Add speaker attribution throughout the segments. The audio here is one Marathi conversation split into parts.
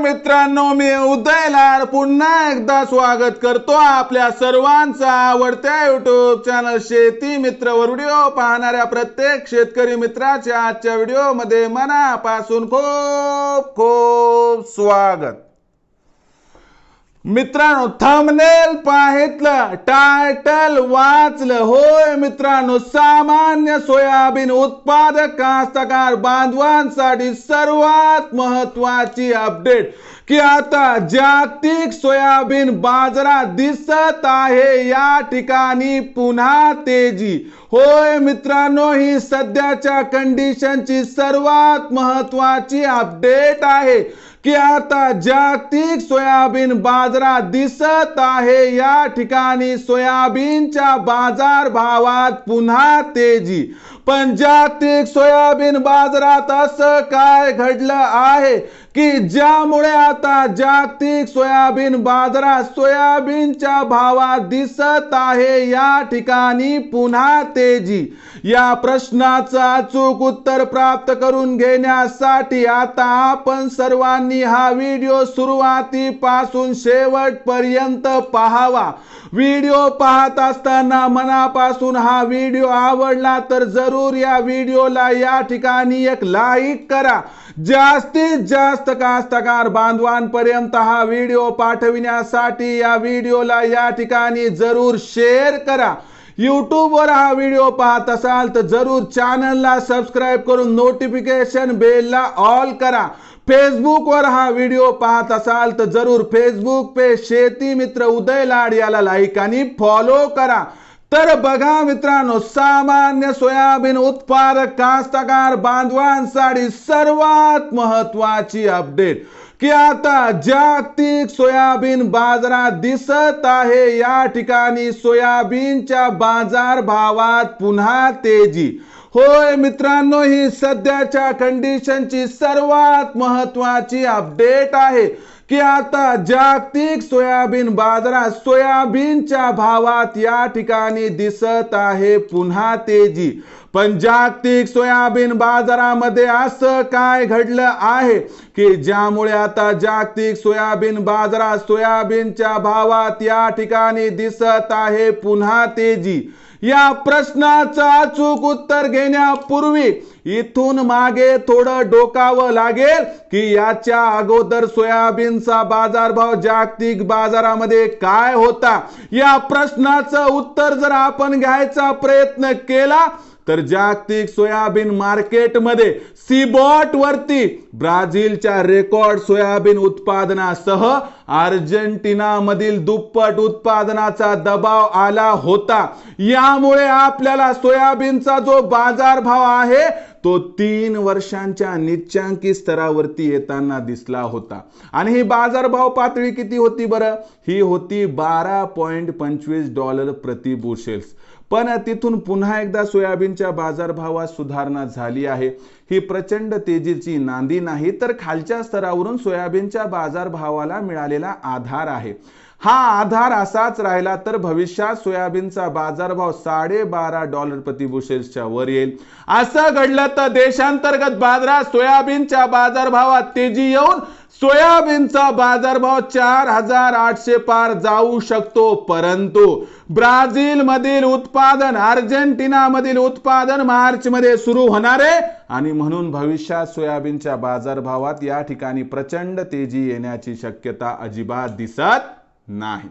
Speaker 1: मित्रांनो, मी उदय लाड पुन्हा एकदा स्वागत करतो आपल्या सर्वांचा आवडत्या युट्यूब चॅनल शेती मित्र वर व्हिडिओ पाहणाऱ्या प्रत्येक शेतकरी मित्राच्या आजच्या व्हिडिओमध्ये मनापासून खूप खूप स्वागत। मित्रांनो, थंबनेल पाहितलं, टायटल वाचलं, होय मित्रांनो, सामान्य सोयाबीन उत्पादक कास्तकार बांधवांसाठी सर्वात महत्त्वाची अपडेट की आता जागतिक सोयाबीन बाजारात दिसत आहे या ठिकाणी पुन्हा तेजी। होय मित्रांनो, ही सध्याच्या कंडिशनची सर्वात महत्त्वाची अपडेट आहे की आता जागतिक सोयाबीन बाजारात दिसत आहे या ठिकाणी सोयाबीनच्या बाजार भावात पुन्हा तेजी। पण जागतिक सोयाबीन बाजारात असं काय घडलं आहे की ज्यामुळे आता जागतिक सोयाबीन बाजारात सोयाबीनच्या भावात दिसत आहे या ठिकाणी पुन्हा तेजी। या प्रश्नाचं अचूक उत्तर प्राप्त करून घेण्यासाठी आता आपण सर्वांनी हा व्हिडिओ सुरुवातीपासून शेवटपर्यंत पाहावा। व्हिडिओ पाहत असताना मनापासून हा व्हिडिओ आवडला तर जरूर या व्हिडिओला या ठिकाणी एक लाईक करा। जास्तीत जास्त कास्तकार बांधवांपर्यंत हा व्हिडिओ पाठविण्यासाठी या व्हिडिओला या ठिकाणी जरूर शेअर करा। YouTube वर हा व्हिडिओ पाहत असाल तर जरूर चॅनलला सबस्क्राइब करून नोटिफिकेशन बेलला ऑल करा। फेसबुक वर हा व्हिडिओ पाहत असाल तर जरूर फेसबुक पे शेती मित्र उदय लाड याला लाईक आणि फॉलो करा। तर बघा मित्रांनो, सामान्य सोयाबीन उत्पादक कास्तकार बांधवांसाठी सर्वात महत्त्वाची अपडेट की आता जागतिक सोयाबीन बाजारात दिसत आहे या ठिकाणी सोयाबीनच्या बाजार भावात पुन्हा तेजी। होय मित्रांनो, ही सध्याच्या कंडिशनची सर्वात महत्त्वाची अपडेट आहे की आता जागतिक सोयाबीन बाजारात सोयाबीनच्या भावात या ठिकाणी दिसत आहे पुन्हा तेजी। पण जागतिक सोयाबीन बाजारामध्ये असं काय घडलं आहे की ज्यामुळे आता जागतिक सोयाबीन बाजारात सोयाबीनच्या भावात या ठिकाणी दिसत आहे पुन्हा तेजी। या प्रश्नाचं अचूक उत्तर घेण्यापूर्वी इथून मागे थोडं डोकावं लागेल की याच्या अगोदर सोयाबीनचा बाजारभाव जागतिक बाजारामध्ये काय होता। या प्रश्नाचं उत्तर जर आपण घ्यायचा प्रयत्न केला तर जागतिक सोयाबीन मार्केटमध्ये सीबॉट वरती ब्राझीलच्या रेकॉर्ड सोयाबीन उत्पादनासह अर्जेंटिना मधील दुप्पट उत्पादनाचा दबाव आला होता। यामुळे आपल्याला सोयाबीनचा जो बाजारभाव आहे तो 3 वर्षांच्या निच्चांकी स्तरावरती येताना दिसला होता। आणि ही बाजारभाव पातळी किती होती बरं? ही होती $12.25 प्रति बुशेल्स। पण तिथून पुन्हा एकदा सोयाबीनच्या बाजारभावात सुधारणा झाली आहे। ही प्रचंड तेजीची नांदी नाही तर खालच्या स्तरावरून सोयाबीनच्या बाजारभावाला मिळालेला आधार आहे। हा आधार असाच राहिला तर भविष्यात सोयाबीनचा बाजारभाव $12.5 प्रति बुशेल्सच्या वर येईल। असं घडलं तर देशांतर्गत बाजारात सोयाबीनच्या बाजारभावात तेजी येऊन सोयाबीनचा बाजारभाव 4800 पार जाऊ शकतो। परंतु ब्राझील मधील उत्पादन, अर्जेंटिना मधील उत्पादन मार्च मध्ये सुरू होणार आहे आणि म्हणून भविष्यात सोयाबीनच्या बाजारभावात या ठिकाणी प्रचंड तेजी येण्याची शक्यता अजिबात दिसत नाही।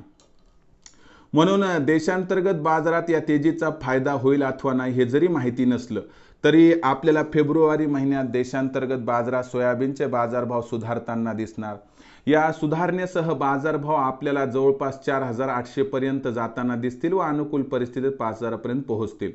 Speaker 1: म्हणून देशांतर्गत बाजारात या तेजीचा फायदा होईल अथवा नाही हे जरी माहिती नसलं तरी आपल्याला फेब्रुवारी महिन्यात देशांतर्गत बाजारात सोयाबीनचे बाजारभाव सुधारताना दिसणार। या सुधारणेसह बाजारभाव आपल्याला जवळपास 4800 पर्यंत जाताना दिसतील व अनुकूल परिस्थितीत 5000 पर्यंत पोहोचतील।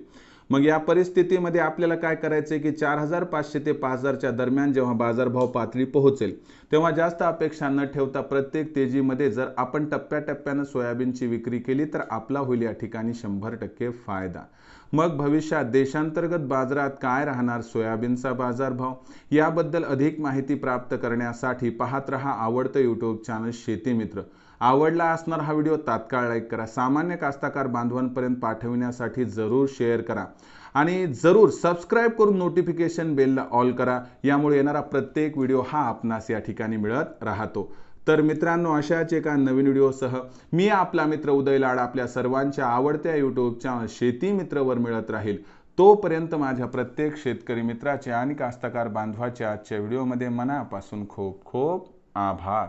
Speaker 1: मग या परिस्थितीमध्ये आपल्याला काय करायचे की 4500 ते 5000च्या दरम्यान जेव्हा बाजारभाव पातळी पोहोचेल तेव्हा जास्त अपेक्षा न ठेवता प्रत्येक तेजीमध्ये जर आपण टप्प्याटप्प्याने सोयाबीनची विक्री केली तर आपला होईल या ठिकाणी 100% फायदा। मग भविष्यात देशांतर्गत बाजारात काय राहणार सोयाबीनचा बाजारभाव याबद्दल अधिक माहिती प्राप्त करण्यासाठी पाहत रहा आवडतं यूट्यूब चॅनल शेती मित्र। आवडला असणार हा व्हिडिओ तात्काळ लाईक करा। सामान्य कास्तकार बांधवांपर्यंत पाठविण्यासाठी जरूर शेअर करा आणि जरूर सबस्क्राईब करून नोटिफिकेशन बेलला ऑल करा, यामुळे येणारा प्रत्येक व्हिडिओ हा आपणास या ठिकाणी मिळत राहतो। तर मित्रांनो, अशाच एका नवीन व्हिडिओसह मी आपला मित्र उदय लाड आपल्या सर्वांच्या आवडत्या यूट्यूब चॅनल शेती मित्रवर मिळत राहील। तोपर्यंत माझ्या प्रत्येक शेतकरी मित्राचे आणि कास्तकार बांधवाच्या आजच्या व्हिडिओमध्ये मनापासून खूप खूप आभार।